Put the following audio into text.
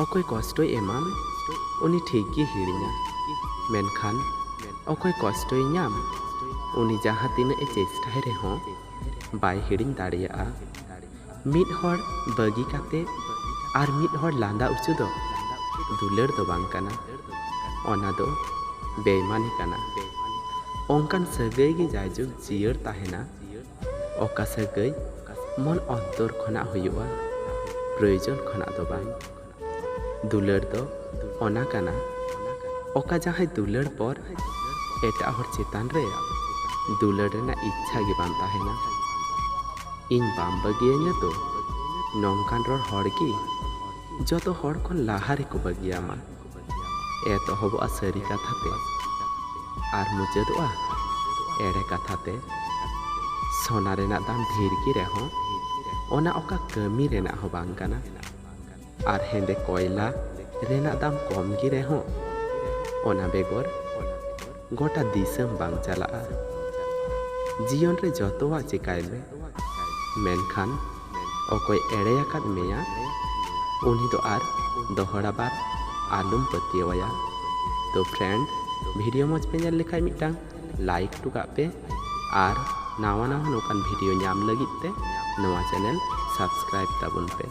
akoy kostoy amam uni thikgiy hiringa menakhan akoy kostoy nyam uni jaha tinae chestay rehon bai hiring dareyaga midhor bagi kate ar midhor landa uchu do dular do bang kana ona do beimani kana onkan sagay gi jayjuk jiyar tahena oka sagay mon ontor khona huyuga proyojon khona do bang dular do ona kana oka jahay dular por eta hor chetan re dular rena ichha gi bang tahena in balm बगिया तो नौकान रor हर की जोतो हर खन लाहारे को बगिया मा एतो हबो सारी कथाते आर मुचादोआ एड़े कथाते सोना रेना दाम ढेर की रहो ओना ओका कमी रेना हो बांग काना आर हेंदे कोयला रेना दाम कम की रहो ओना बेगोर गोटा दिसम बांग चला जीवन रे जोतोआ चिकाय में मेनखान अकोय एड़ेयाकाद मेया उन्हीं तो आर दोहरा बार आलुम पतियवाया। तो फ्रेंड वीडियो मज पे नेल लेखाय मिटटांग लाइक टुका पे आर नावा नावा नोकान वीडियो नाम लगित ते नवा चैनल सब्सक्राइब ताबुन पे।